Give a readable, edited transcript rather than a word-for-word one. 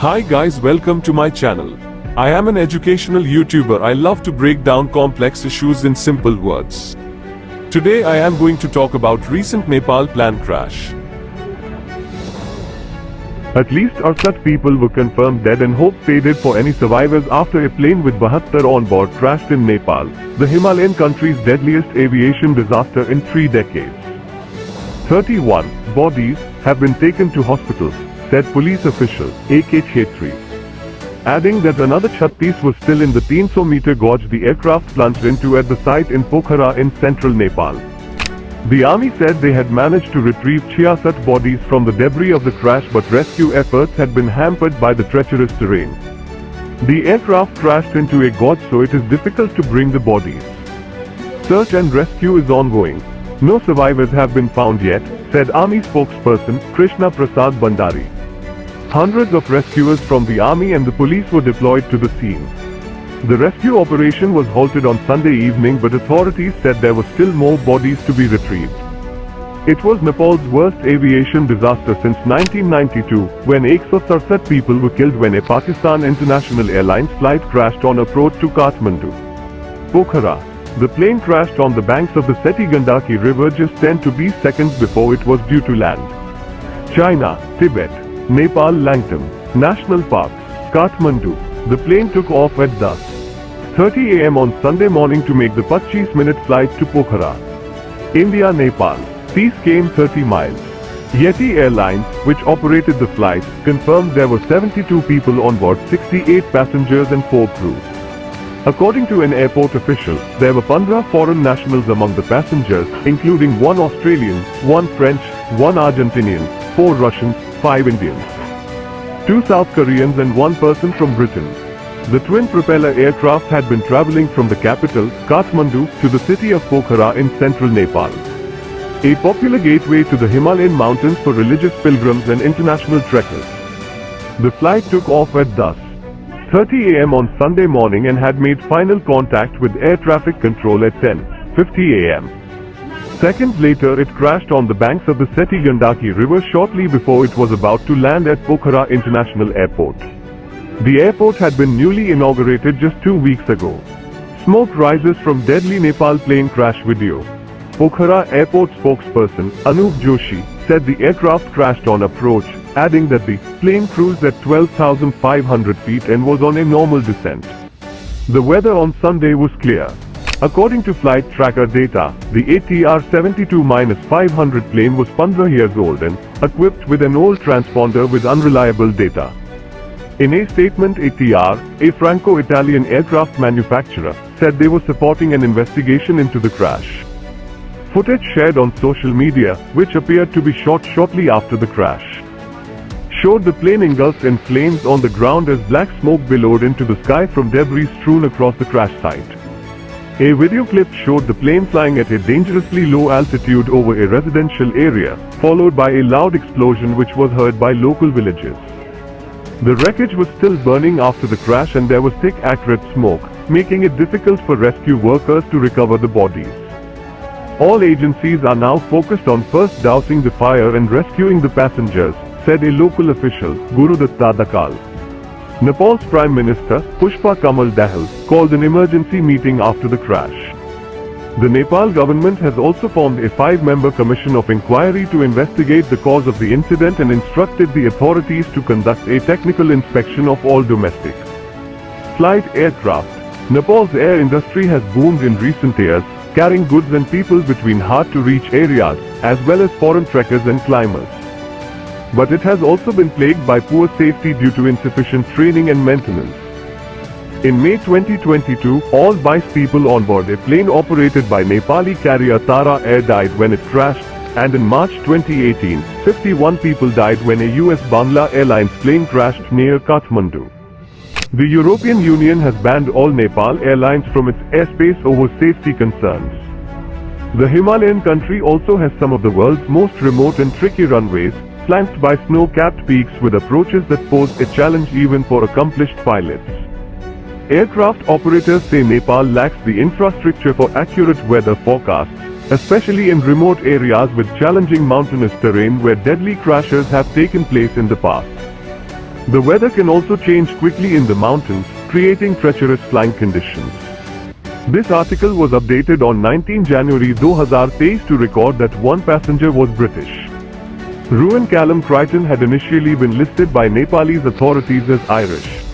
Hi guys, welcome to my channel. I am an educational YouTuber. I love to break down complex issues in simple words. Today I am going to talk about recent Nepal plane crash. At least 68 people were confirmed dead and hope faded for any survivors after a plane with 72 on board crashed in Nepal, the Himalayan country's deadliest aviation disaster in 3 decades. 31 bodies have been taken to hospitals, said police official A.K. Chetri, adding that another 36 was still in the 300-meter gorge the aircraft plunged into at the site in Pokhara in central Nepal. The army said they had managed to retrieve 66 bodies from the debris of the crash, but rescue efforts had been hampered by the treacherous terrain. The aircraft crashed into a gorge, so it is difficult to bring the bodies. Search and rescue is ongoing. No survivors have been found yet, said Army spokesperson Krishna Prasad Bandari. Hundreds of rescuers from the army and the police were deployed to the scene. The rescue operation was halted on Sunday evening, but authorities said there were still more bodies to be retrieved. It was Nepal's worst aviation disaster since 1992, when 167 people were killed when a Pakistan International Airlines flight crashed on approach to Kathmandu. Pokhara. The plane crashed on the banks of the Seti Gandaki River just 10 to 20 seconds before it was due to land. China, Tibet, Nepal Langtam National Park, Kathmandu. The plane took off at 10:30 a.m. on Sunday morning to make the 25-minute flight to Pokhara. India, Nepal. These came 30 miles. Yeti Airlines, which operated the flight, confirmed there were 72 people on board, 68 passengers and 4 crew. According to an airport official, there were 15 foreign nationals among the passengers, including 1 Australian, 1 French, 1 Argentinian, 4 Russians, 5 Indians, 2 South Koreans and 1 person from Britain. The twin-propeller aircraft had been traveling from the capital, Kathmandu, to the city of Pokhara in central Nepal, a popular gateway to the Himalayan mountains for religious pilgrims and international trekkers. The flight took off at 10:30 a.m. on Sunday morning and had made final contact with air traffic control at 10:50 a.m. Seconds later, it crashed on the banks of the Seti Gandaki River shortly before it was about to land at Pokhara International Airport. The airport had been newly inaugurated just 2 weeks ago. Smoke rises from deadly Nepal plane crash video. Pokhara Airport spokesperson Anup Joshi said the aircraft crashed on approach, adding that the plane cruised at 12,500 feet and was on a normal descent. The weather on Sunday was clear. According to flight tracker data, the ATR-72-500 plane was 15 years old and equipped with an old transponder with unreliable data. In a statement, ATR, a Franco-Italian aircraft manufacturer, said they were supporting an investigation into the crash. Footage shared on social media, which appeared to be shot shortly after the crash, showed the plane engulfed in flames on the ground as black smoke billowed into the sky from debris strewn across the crash site. A video clip showed the plane flying at a dangerously low altitude over a residential area, followed by a loud explosion which was heard by local villagers. The wreckage was still burning after the crash and there was thick acrid smoke, making it difficult for rescue workers to recover the bodies. All agencies are now focused on first dousing the fire and rescuing the passengers, said a local official, Gurudatta Dakal. Nepal's Prime Minister, Pushpa Kamal Dahal, called an emergency meeting after the crash. The Nepal government has also formed a 5-member commission of inquiry to investigate the cause of the incident and instructed the authorities to conduct a technical inspection of all domestic flight aircraft. Nepal's air industry has boomed in recent years, carrying goods and people between hard-to-reach areas, as well as foreign trekkers and climbers. But it has also been plagued by poor safety due to insufficient training and maintenance. In May 2022, all 22 people on board a plane operated by Nepali carrier Tara Air died when it crashed, and in March 2018, 51 people died when a US Bangla Airlines plane crashed near Kathmandu. The European Union has banned all Nepal airlines from its airspace over safety concerns. The Himalayan country also has some of the world's most remote and tricky runways, flanked by snow-capped peaks with approaches that pose a challenge even for accomplished pilots. Aircraft operators say Nepal lacks the infrastructure for accurate weather forecasts, especially in remote areas with challenging mountainous terrain where deadly crashes have taken place in the past. The weather can also change quickly in the mountains, creating treacherous flying conditions. This article was updated on 19 January 2023 to record that one passenger was British. Ruan Callum Crichton had initially been listed by Nepalese authorities as Irish.